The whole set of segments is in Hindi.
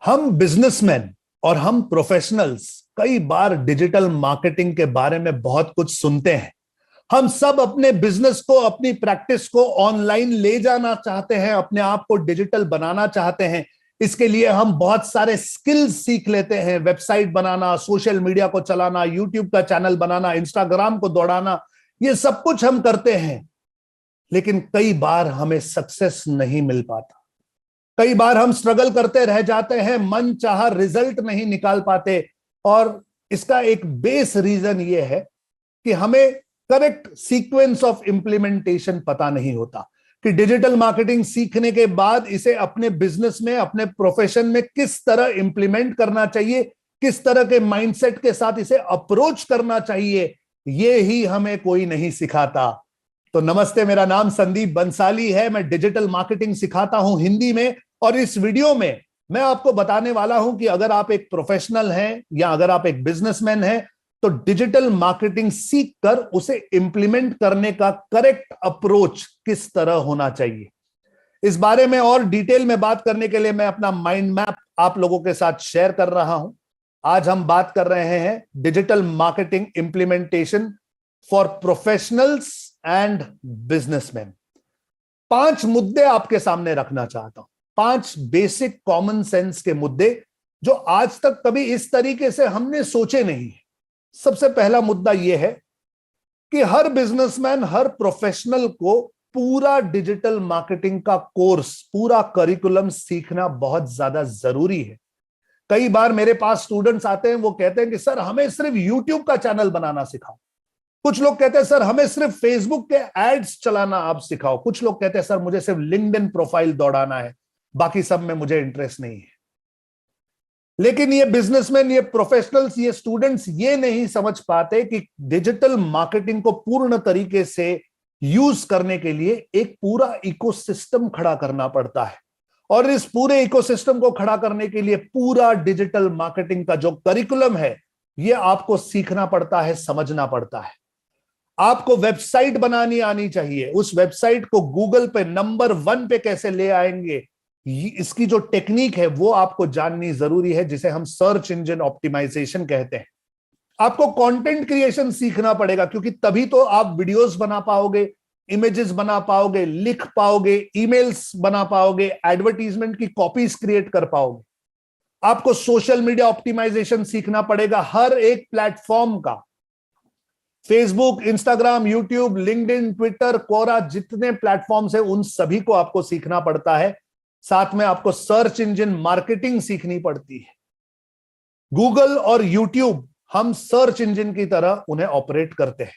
हम बिजनेसमैन और हम प्रोफेशनल्स कई बार डिजिटल मार्केटिंग के बारे में बहुत कुछ सुनते हैं। हम सब अपने बिजनेस को, अपनी प्रैक्टिस को ऑनलाइन ले जाना चाहते हैं, अपने आप को डिजिटल बनाना चाहते हैं। इसके लिए हम बहुत सारे स्किल्स सीख लेते हैं, वेबसाइट बनाना, सोशल मीडिया को चलाना, यूट्यूब का चैनल बनाना, इंस्टाग्राम को दौड़ाना, ये सब कुछ हम करते हैं। लेकिन कई बार हमें सक्सेस नहीं मिल पाता। कई बार हम स्ट्रगल करते रह जाते हैं, मन चाहा रिजल्ट नहीं निकाल पाते। और इसका एक बेस रीजन यह है कि हमें करेक्ट सीक्वेंस ऑफ इंप्लीमेंटेशन पता नहीं होता कि डिजिटल मार्केटिंग सीखने के बाद इसे अपने बिजनेस में, अपने प्रोफेशन में किस तरह इंप्लीमेंट करना चाहिए, किस तरह के माइंडसेट के साथ इसे अप्रोच करना चाहिए, ये ही हमें कोई नहीं सिखाता। तो नमस्ते, मेरा नाम संदीप बंसाली है। मैं डिजिटल मार्केटिंग सिखाता हूं हिंदी में, और इस वीडियो में मैं आपको बताने वाला हूं कि अगर आप एक प्रोफेशनल हैं या अगर आप एक बिजनेसमैन हैं तो डिजिटल मार्केटिंग सीख कर उसे इंप्लीमेंट करने का करेक्ट अप्रोच किस तरह होना चाहिए। इस बारे में और डिटेल में बात करने के लिए मैं अपना माइंड मैप आप लोगों के साथ शेयर कर रहा हूं। आज हम बात कर रहे हैं digital marketing implementation for professionals and businessman. 5 मुद्दे आपके सामने रखना चाहता हूं, 5 बेसिक कॉमन सेंस के मुद्दे जो आज तक कभी इस तरीके से हमने सोचे नहीं है। सबसे पहला मुद्दा यह है कि हर बिजनेसमैन, हर प्रोफेशनल को पूरा डिजिटल मार्केटिंग का कोर्स, पूरा करिकुलम सीखना बहुत ज्यादा जरूरी है। कई बार मेरे पास स्टूडेंट्स आते हैं, वो कहते हैं कि सर हमें सिर्फ यूट्यूब का चैनल बनाना सिखाओ। कुछ लोग कहते हैं सर हमें सिर्फ फेसबुक के एड्स चलाना आप सिखाओ। कुछ लोग कहते हैं सर मुझे सिर्फ लिंक्डइन प्रोफाइल दौड़ाना है, बाकी सब में मुझे इंटरेस्ट नहीं है। लेकिन ये बिजनेसमैन, ये प्रोफेशनल्स, ये स्टूडेंट्स ये नहीं समझ पाते कि डिजिटल मार्केटिंग को पूर्ण तरीके से यूज करने के लिए एक पूरा इकोसिस्टम खड़ा करना पड़ता है। और इस पूरे इकोसिस्टम को खड़ा करने के लिए पूरा डिजिटल मार्केटिंग का जो करिकुलम है, ये आपको सीखना पड़ता है, समझना पड़ता है। आपको वेबसाइट बनानी आनी चाहिए। उस वेबसाइट को गूगल पे नंबर 1 पे कैसे ले आएंगे, इसकी जो टेक्निक है वो आपको जाननी जरूरी है, जिसे हम सर्च इंजन ऑप्टिमाइजेशन कहते हैं। आपको कंटेंट क्रिएशन सीखना पड़ेगा, क्योंकि तभी तो आप वीडियोस बना पाओगे, इमेजेस बना पाओगे, लिख पाओगे, ईमेल्स बना पाओगे, एडवर्टीजमेंट की कॉपीज क्रिएट कर पाओगे। आपको सोशल मीडिया ऑप्टिमाइजेशन सीखना पड़ेगा, हर एक प्लेटफॉर्म का। Facebook, Instagram, YouTube, LinkedIn, Twitter, Quora, जितने प्लेटफॉर्म्स हैं उन सभी को आपको सीखना पड़ता है। साथ में आपको सर्च इंजन मार्केटिंग सीखनी पड़ती है। गूगल और यूट्यूब, हम सर्च इंजन की तरह उन्हें ऑपरेट करते हैं।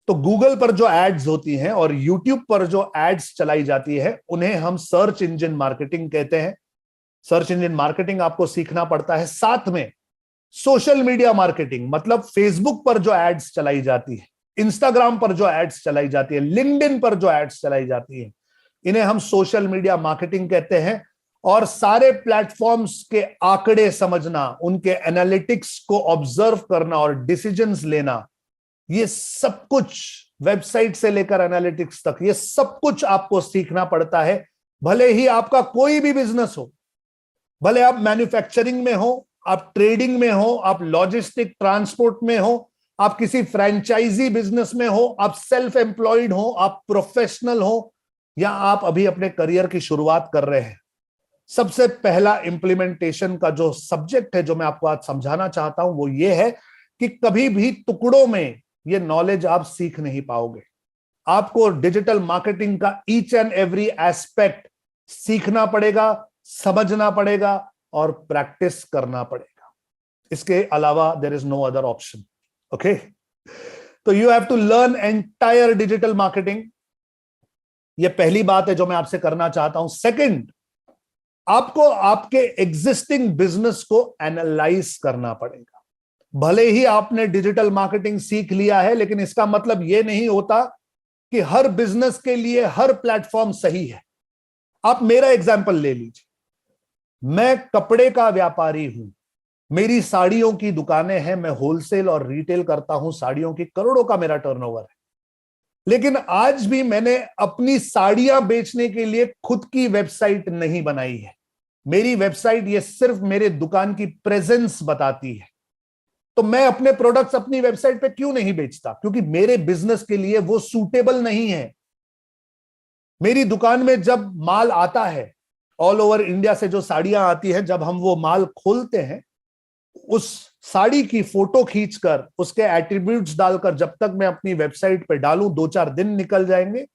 तो गूगल पर जो एड्स होती हैं और यूट्यूब पर जो एड्स चलाई जाती है, उन्हें हम सर्च इंजन मार्केटिंग कहते हैं। सर्च इंजन मार्केटिंग आपको सीखना पड़ता है। साथ में सोशल मीडिया मार्केटिंग, मतलब फेसबुक पर जो एड्स चलाई जाती है, इंस्टाग्राम पर जो एड्स चलाई जाती है, लिंक्डइन पर जो एड्स चलाई जाती है, इन्हें हम सोशल मीडिया मार्केटिंग कहते हैं। और सारे प्लेटफॉर्म्स के आंकड़े समझना, उनके एनालिटिक्स को ऑब्जर्व करना और डिसीजंस लेना, ये सब कुछ, वेबसाइट से लेकर एनालिटिक्स तक, ये सब कुछ आपको सीखना पड़ता है। भले ही आपका कोई भी बिजनेस हो, भले आप मैन्युफैक्चरिंग में हो, आप ट्रेडिंग में हो, आप लॉजिस्टिक ट्रांसपोर्ट में हो, आप किसी फ्रेंचाइजी बिजनेस में हो, आप सेल्फ एम्प्लॉयड हो, आप प्रोफेशनल हो, या आप अभी अपने करियर की शुरुआत कर रहे हैं, सबसे पहला इंप्लीमेंटेशन का जो सब्जेक्ट है, जो मैं आपको आज समझाना चाहता हूं, वो ये है कि कभी भी टुकड़ों में ये नॉलेज आप सीख नहीं पाओगे। आपको डिजिटल मार्केटिंग का ईच एंड एवरी एस्पेक्ट सीखना पड़ेगा, समझना पड़ेगा और प्रैक्टिस करना पड़ेगा। इसके अलावा there is no other option. Okay, तो you have to learn entire digital marketing. ये पहली बात है जो मैं आपसे करना चाहता हूं। सेकंड, आपको आपके एग्जिस्टिंग बिजनेस को एनालाइज करना पड़ेगा। भले ही आपने डिजिटल मार्केटिंग सीख लिया है, लेकिन इसका मतलब यह नहीं होता कि हर बिजनेस के लिए हर प्लेटफॉर्म सही है। आप मेरा एग्जांपल ले लीजिए। मैं कपड़े का व्यापारी हूं, मेरी साड़ियों की दुकानें हैं, मैं होलसेल और रिटेल करता हूं साड़ियों की, करोड़ों का मेरा टर्नओवर है। लेकिन आज भी मैंने अपनी साड़ियां बेचने के लिए खुद की वेबसाइट नहीं बनाई है। मेरी वेबसाइट ये सिर्फ मेरे दुकान की प्रेजेंस बताती है, तो मैं अपने प्रोडक्ट्स अपनी वेबसाइट पे क्यों नहीं बेचता? क्योंकि मेरे बिजनेस के लिए वो सूटेबल नहीं है। मेरी दुकान में जब माल आता है, ऑल ओवर इंडिया से जो साड़ियां आती हैं, जब हम वो माल खोलते हैं, उस साड़ी की फोटो खींचकर उसके एट्रीब्यूट्स डालकर जब तक मैं अपनी वेबसाइट पे डालूं, 2-4 दिन निकल जाएंगे,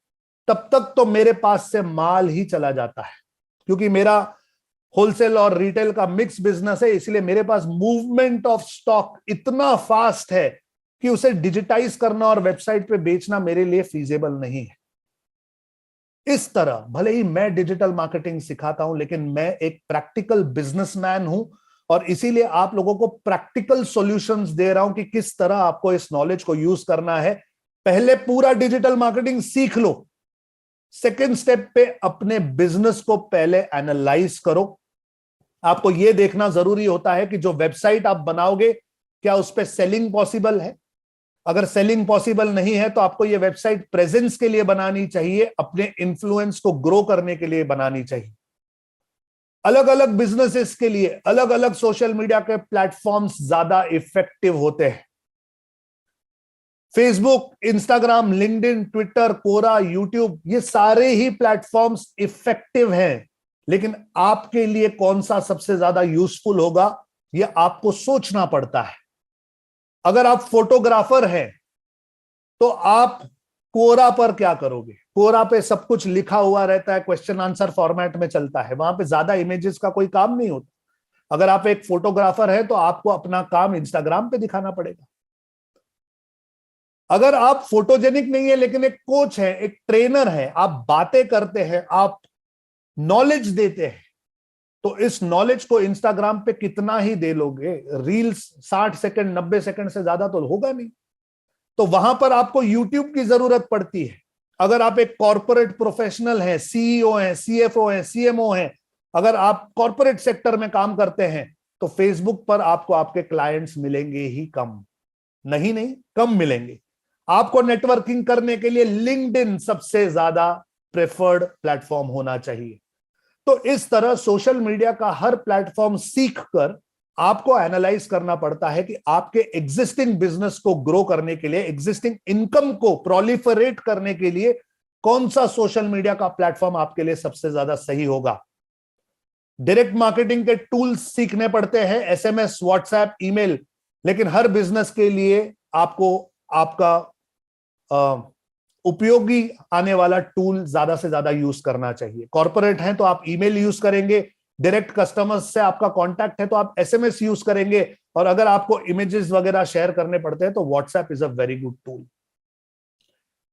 तब तक तो मेरे पास से माल ही चला जाता है। क्योंकि मेरा होलसेल और रिटेल का मिक्स बिजनेस है, इसलिए मेरे पास मूवमेंट ऑफ स्टॉक इतना फास्ट है कि उसे डिजिटाइज करना और वेबसाइट पे बेचना मेरे लिए फीजेबल नहीं है। इस तरह भले ही मैं डिजिटल मार्केटिंग सिखाता हूं, लेकिन मैं एक प्रैक्टिकल बिजनेसमैन हूं, और इसीलिए आप लोगों को प्रैक्टिकल सॉल्यूशंस दे रहा हूं कि किस तरह आपको इस नॉलेज को यूज करना है। पहले पूरा डिजिटल मार्केटिंग सीख लो, सेकेंड स्टेप पे अपने बिजनेस को पहले एनालाइज करो। आपको यह देखना जरूरी होता है कि जो वेबसाइट आप बनाओगे, क्या उस पर सेलिंग पॉसिबल है? अगर सेलिंग पॉसिबल नहीं है तो आपको यह वेबसाइट प्रेजेंस के लिए बनानी चाहिए, अपने इन्फ्लुएंस को ग्रो करने के लिए बनानी चाहिए। अलग अलग बिजनेसेस के लिए अलग अलग सोशल मीडिया के प्लेटफॉर्म्स ज्यादा इफेक्टिव होते हैं। फेसबुक, इंस्टाग्राम, लिंक्डइन, ट्विटर, कोरा, यूट्यूब, ये सारे ही प्लेटफॉर्म्स इफेक्टिव हैं, लेकिन आपके लिए कौन सा सबसे ज्यादा यूजफुल होगा, यह आपको सोचना पड़ता है। अगर आप फोटोग्राफर हैं तो आप कोरा पर क्या करोगे? कोरा पे सब कुछ लिखा हुआ रहता है, क्वेश्चन आंसर फॉर्मेट में चलता है, वहां पे ज्यादा इमेजेस का कोई काम नहीं होता। अगर आप एक फोटोग्राफर है तो आपको अपना काम इंस्टाग्राम पे दिखाना पड़ेगा। अगर आप फोटोजेनिक नहीं है लेकिन एक कोच है, एक ट्रेनर है, आप बातें करते हैं, आप नॉलेज देते हैं, तो इस नॉलेज को इंस्टाग्राम पे कितना ही दे लोगे? रील्स 60 सेकंड 90 सेकंड से ज्यादा तो होगा नहीं। तो वहां पर आपको यूट्यूब की जरूरत पड़ती है। अगर आप एक कॉर्पोरेट प्रोफेशनल हैं, सीईओ हैं, सीएफओ हैं, सीएमओ हैं, अगर आप कॉर्पोरेट सेक्टर में काम करते हैं, तो फेसबुक पर आपको आपके क्लाइंट्स मिलेंगे ही कम, नहीं कम मिलेंगे। आपको नेटवर्किंग करने के लिए लिंक्डइन सबसे ज्यादा प्रेफर्ड प्लेटफॉर्म होना चाहिए। तो इस तरह सोशल मीडिया का हर प्लेटफॉर्म सीखकर आपको एनालाइज करना पड़ता है कि आपके एग्जिस्टिंग बिजनेस को ग्रो करने के लिए, एग्जिस्टिंग इनकम को प्रोलिफरेट करने के लिए कौन सा सोशल मीडिया का प्लेटफॉर्म आपके लिए सबसे ज्यादा सही होगा। डायरेक्ट मार्केटिंग के टूल्स सीखने पड़ते हैं, एसएमएस, व्हाट्सएप, ईमेल, लेकिन हर बिजनेस के लिए आपको आपका उपयोगी आने वाला टूल ज्यादा से ज्यादा यूज करना चाहिए। कॉर्पोरेट हैं तो आप ईमेल यूज करेंगे, डायरेक्ट कस्टमर्स से आपका कांटेक्ट है तो आप एसएमएस यूज करेंगे, और अगर आपको इमेजेस वगैरह शेयर करने पड़ते हैं तो WhatsApp is a very good tool.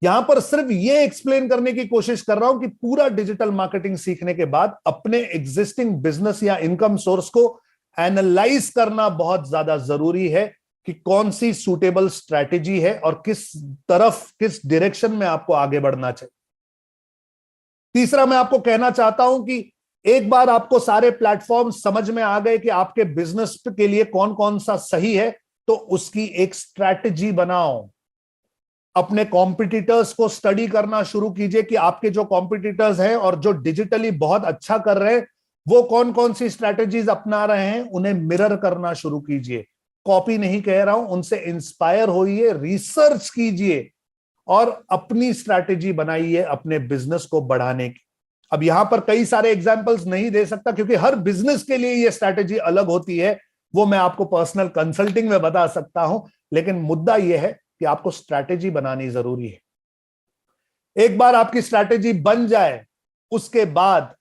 यहां पर सिर्फ ये एक्सप्लेन करने की कोशिश कर रहा हूं कि पूरा डिजिटल मार्केटिंग सीखने के बाद अपने एग्जिस्टिंग बिजनेस या इनकम सोर्स को एनालाइज करना बहुत ज्यादा जरूरी है कि कौन सी सूटेबल स्ट्रैटेजी है और किस तरफ, किस डायरेक्शन में आपको आगे बढ़ना चाहिए। तीसरा, मैं आपको कहना चाहता हूं कि एक बार आपको सारे प्लेटफॉर्म समझ में आ गए कि आपके बिजनेस के लिए कौन कौन सा सही है, तो उसकी एक स्ट्रैटेजी बनाओ। अपने कॉम्पिटिटर्स को स्टडी करना शुरू कीजिए कि आपके जो कॉम्पिटिटर्स हैं और जो डिजिटली बहुत अच्छा कर रहे हैं, वो कौन कौन सी स्ट्रैटेजीज अपना रहे हैं, उन्हें मिरर करना शुरू कीजिए। कॉपी नहीं कह रहा हूं, उनसे इंस्पायर होइए, रिसर्च कीजिए और अपनी स्ट्रैटेजी बनाइए अपने बिजनेस को बढ़ाने की। अब यहां पर कई सारे एग्जांपल्स नहीं दे सकता क्योंकि हर बिजनेस के लिए यह स्ट्रैटेजी अलग होती है, वो मैं आपको पर्सनल कंसल्टिंग में बता सकता हूं, लेकिन मुद्दा यह है कि आपको स्ट्रैटेजी बनानी जरूरी है। एक बार आपकी स्ट्रैटेजी बन जाए, उसके बाद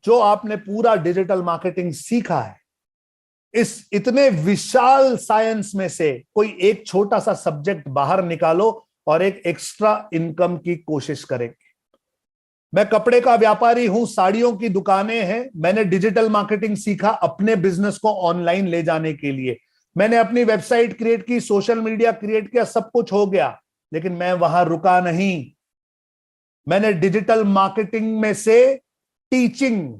जो आपने पूरा डिजिटल मार्केटिंग सीखा है, इस इतने विशाल साइंस में से कोई एक छोटा सा सब्जेक्ट बाहर निकालो और एक एक्स्ट्रा इनकम की कोशिश करेंगे। मैं कपड़े का व्यापारी हूं, साड़ियों की दुकानें हैं, मैंने डिजिटल मार्केटिंग सीखा अपने बिजनेस को ऑनलाइन ले जाने के लिए। मैंने अपनी वेबसाइट क्रिएट की, सोशल मीडिया क्रिएट किया, सब कुछ हो गया, लेकिन मैं वहां रुका नहीं। मैंने डिजिटल मार्केटिंग में से टीचिंग,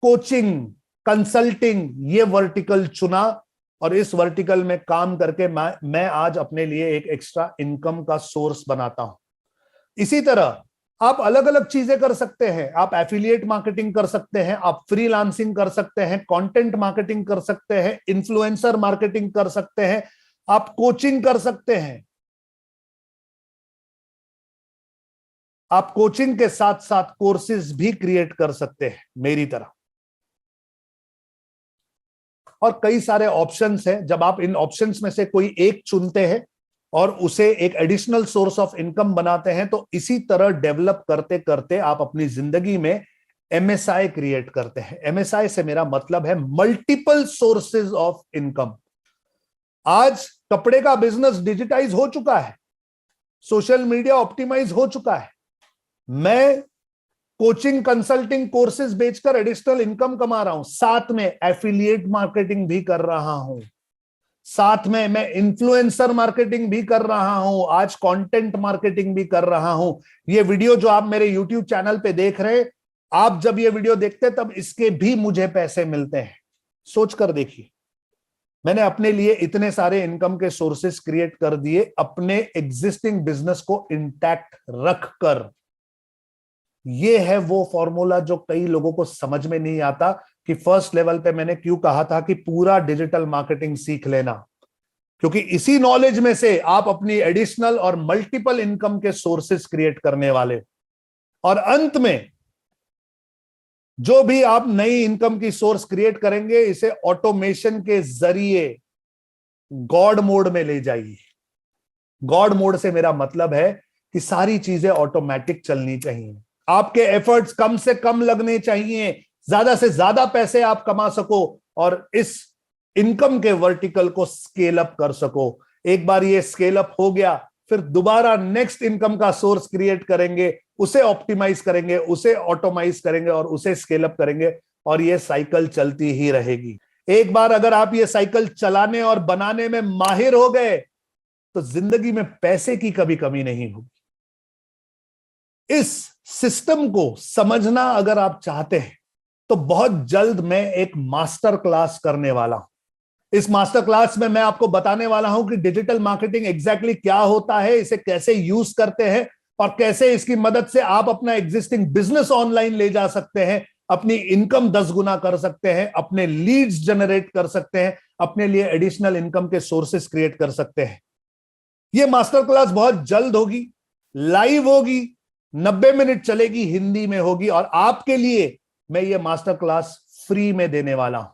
कोचिंग, कंसल्टिंग, ये वर्टिकल चुना और इस वर्टिकल में काम करके मैं आज अपने लिए एक एक्स्ट्रा इनकम का सोर्स बनाता हूं। इसी तरह आप अलग अलग चीजें कर सकते हैं। आप एफिलिएट मार्केटिंग कर सकते हैं, आप फ्रीलांसिंग कर सकते हैं, कंटेंट मार्केटिंग कर सकते हैं, इन्फ्लुएंसर मार्केटिंग कर सकते हैं, आप कोचिंग कर सकते हैं। आप कोचिंग के साथ साथ कोर्सेज भी क्रिएट कर सकते हैं मेरी तरह। और कई सारे ऑप्शंस हैं। जब आप इन ऑप्शंस में से कोई एक चुनते हैं और उसे एक एडिशनल सोर्स ऑफ इनकम बनाते हैं, तो इसी तरह डेवलप करते करते आप अपनी जिंदगी में एमएसआई क्रिएट करते हैं। एमएसआई से मेरा मतलब है मल्टीपल सोर्सेज ऑफ इनकम। आज कपड़े का बिजनेस डिजिटाइज हो चुका है, सोशल मीडिया ऑप्टिमाइज हो चुका है। मैं कोचिंग कंसल्टिंग कोर्सेज बेचकर एडिशनल इनकम कमा रहा हूं, साथ में एफिलिएट मार्केटिंग भी कर रहा हूं, साथ में मैं इन्फ्लुएंसर मार्केटिंग भी कर रहा हूं, आज कंटेंट मार्केटिंग भी कर रहा हूं। ये वीडियो जो आप मेरे यूट्यूब चैनल पे देख रहे हैं, आप जब ये वीडियो देखते हैं तब इसके भी मुझे पैसे मिलते हैं। सोचकर देखिए, मैंने अपने लिए इतने सारे इनकम के सोर्सेस क्रिएट कर दिए अपने एग्जिस्टिंग बिजनेस को इंटैक्ट रखकर। ये है वो फॉर्मूला जो कई लोगों को समझ में नहीं आता कि फर्स्ट लेवल पे मैंने क्यों कहा था कि पूरा डिजिटल मार्केटिंग सीख लेना, क्योंकि इसी नॉलेज में से आप अपनी एडिशनल और मल्टीपल इनकम के सोर्सेस क्रिएट करने वाले। और अंत में जो भी आप नई इनकम की सोर्स क्रिएट करेंगे, इसे ऑटोमेशन के जरिए गॉड मोड में ले जाइए। गॉड मोड से मेरा मतलब है कि सारी चीजें ऑटोमेटिक चलनी चाहिए, आपके एफर्ट्स कम से कम लगने चाहिए, ज्यादा से ज्यादा पैसे आप कमा सको और इस इनकम के वर्टिकल को स्केल अप कर सको। एक बार ये स्केल अप हो गया, फिर दोबारा नेक्स्ट इनकम का सोर्स क्रिएट करेंगे, उसे ऑप्टिमाइज करेंगे, उसे ऑटोमाइज करेंगे और उसे स्केल अप करेंगे, और ये साइकिल चलती ही रहेगी। एक बार अगर आप ये साइकिल चलाने और बनाने में माहिर हो गए तो जिंदगी में पैसे की कभी कमी नहीं होगी। इस सिस्टम को समझना अगर आप चाहते हैं तो बहुत जल्द मैं एक मास्टर क्लास करने वाला हूं। इस मास्टर क्लास में मैं आपको बताने वाला हूं कि डिजिटल मार्केटिंग एग्जैक्टली क्या होता है, इसे कैसे यूज करते हैं और कैसे इसकी मदद से आप अपना एग्जिस्टिंग बिजनेस ऑनलाइन ले जा सकते हैं, अपनी इनकम 10 गुना कर सकते हैं, अपने लीड्स जनरेट कर सकते हैं, अपने लिए एडिशनल इनकम के सोर्सेस क्रिएट कर सकते हैं। यह मास्टर क्लास बहुत जल्द होगी, लाइव होगी, 90 मिनट चलेगी, हिंदी में होगी, और आपके लिए मैं ये मास्टर क्लास फ्री में देने वाला हूं।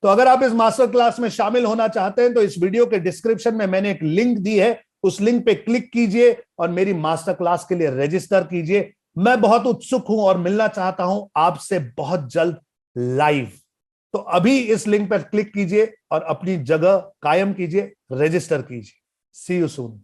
तो अगर आप इस मास्टर क्लास में शामिल होना चाहते हैं तो इस वीडियो के डिस्क्रिप्शन में मैंने एक लिंक दी है, उस लिंक पे क्लिक कीजिए और मेरी मास्टर क्लास के लिए रजिस्टर कीजिए। मैं बहुत उत्सुक हूं और मिलना चाहता हूं आपसे बहुत जल्द लाइव। तो अभी इस लिंक पर क्लिक कीजिए और अपनी जगह कायम कीजिए, रजिस्टर कीजिए। सी यू सून।